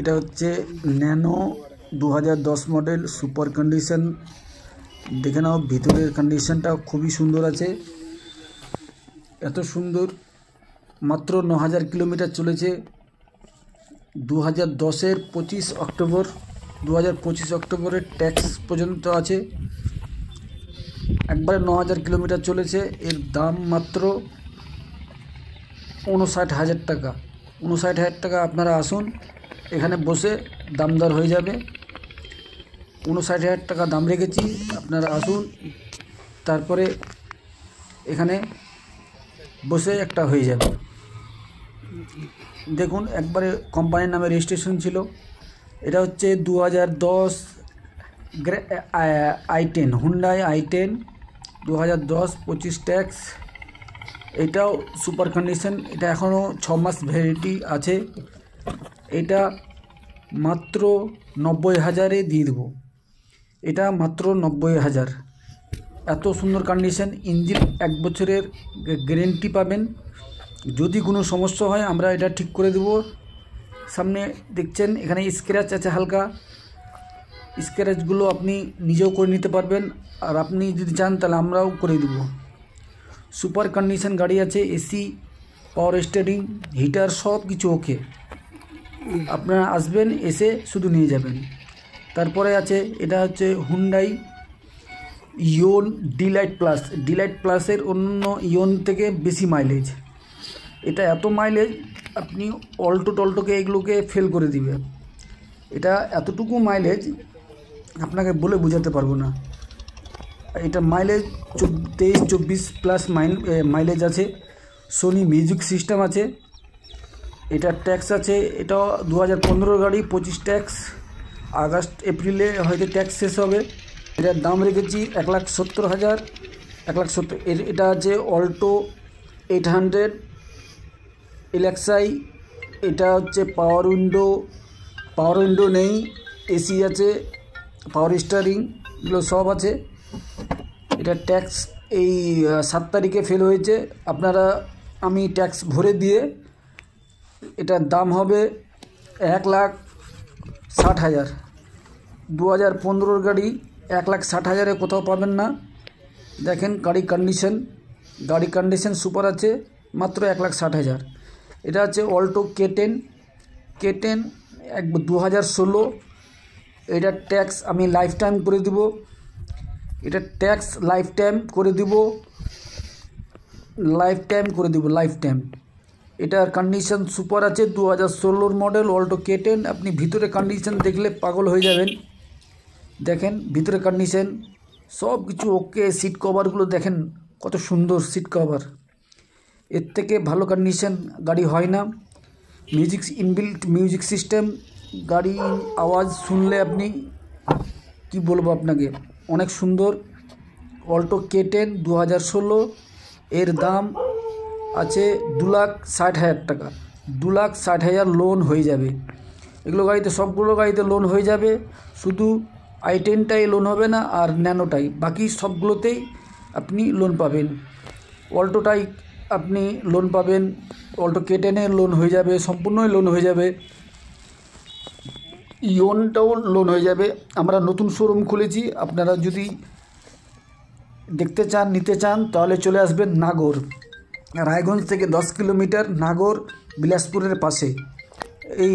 এটা হচ্ছে nano 2010 model super condition. দেখে নাও ভিতরের কন্ডিশনটা খুবই সুন্দর আছে, এত সুন্দর। মাত্র 9000 কিলোমিটার চলেছে। 2010-এর 25 অক্টোবর 2025 অক্টোবরের ট্যাক্স পর্যন্ত আছে। একবারে 9000 কিলোমিটার চলেছে। এর দাম মাত্র 59,000 টাকা। 59,000 টাকা। আপনারা আসুন, এখানে বসে দামদার হয়ে যাবে। 59,000 টাকা দাম রেখেছি, আপনারা আসুন, তারপরে এখানে বসে একটা হয়ে যাবে। দেখুন, একবারে কোম্পানির নামে রেজিস্ট্রেশন ছিল। এটা হচ্ছে 2010 i10, হুন্ডাই i10 2010, 25 ট্যাক্স। এটাও সুপার কন্ডিশন। এটা এখনও 6 মাস ভ্যালিডিটি আছে। এটা মাত্র 90,000-এ দিয়ে দেবো। এটা মাত্র 90,000। এত সুন্দর কন্ডিশন। ইঞ্জিন 1 বছরের গ্যারেন্টি পাবেন। যদি কোনো সমস্যা হয় আমরা এটা ঠিক করে দেব। সামনে দেখছেন এখানে স্ক্র্যাচ আছে হালকা, স্ক্র্যাচগুলো আপনি নিজেও করে নিতে পারবেন, আর আপনি যদি চান তাহলে আমরাও করে দেব। সুপার কন্ডিশন গাড়ি আছে, এসি, পাওয়ার স্টিয়ারিং, হিটার, সব কিছু ওকে। আপনারা আসবেন, এসে শুধু নিয়ে যাবেন। তারপরে আছে, এটা হচ্ছে হুন্ডাই ইওন ডিলাইট প্লাস। ডিলাইট প্লাসের অন্য ইওন থেকে বেশি মাইলেজ। এটা এত মাইলেজ আপনি অল্টো টল্টোকে এগুলোকে ফেল করে দিবে। এটা এতটুকু মাইলেজ আপনাকে বলে বোঝাতে পারবো না। এটা মাইলেজ 23-24 প্লাস মাইলেজ আছে। সোনি মিউজিক সিস্টেম আছে। এটা ট্যাক্স আছে। এটা 2015 গাড়ি, 25 ট্যাক্স। আগস্ট এপ্রিলে হয়তো ট্যাক্স শেষ হবে। এটার দাম রেখেছি 1,70,000। 1,70,000। এটা আছে অল্টো 800 এলএক্সআই। এটা হচ্ছে পাওয়ার উইন্ডো নেই, এসি আছে, পাওয়ার স্টিয়ারিং, এগুলো সব আছে। এটা ট্যাক্স এই 7 তারিখে ফেল হয়েছে। আমি ট্যাক্স ভরে দিয়ে এটার দাম হবে 1,60,000। 2015 গাড়ি 1,60,000-এ কোথাও পাবেন না। দেখেন গাড়ি কন্ডিশন সুপার আছে, মাত্র 1,60,000। এটা হচ্ছে অল্টো K10 2016। এটা ট্যাক্স আমি লাইফ টাইম করে দিব। এটা ট্যাক্স লাইফ টাইম করে দিব। এটার কন্ডিশন সুপার আছে। 2016 মডেল অল্টো K10। আপনি ভিতরে কন্ডিশন দেখলে পাগল হয়ে যাবেন। দেখেন ভিতরে কন্ডিশন সব কিছু ওকে। সিট কভারগুলো দেখেন কত সুন্দর সিট কভার। এর থেকে ভালো কন্ডিশন গাড়ি হয় না। Inbuilt music system. গাড়ি আওয়াজ শুনলে আপনি কি বলবো আপনাকে, অনেক সুন্দর। Alto K10 2016। এর দাম আছে 2,60,000 টাকা। 2,60,000 লোন হয়ে যাবে। এগুলো গাড়িতে, সবগুলো গাড়িতে লোন হয়ে যাবে। শুধু i10টাই লোন হবে না, আর ন্যানোটাই। বাকি সবগুলোতেই আপনি লোন পাবেন। অল্টোটাই আপনি লোন পাবেন। অল্টো K10-এর লোন হয়ে যাবে, সম্পূর্ণই লোন হয়ে যাবে। ইওনটাও লোন হয়ে যাবে। আমরা নতুন শোরুম খুলেছি। আপনারা যদি দেখতে চান, নিতে চান, তাহলে চলে আসবেন নাগর। রায়গঞ্জ থেকে 10 কিলোমিটার, নাগর বিলাসপুরের পাশে। এই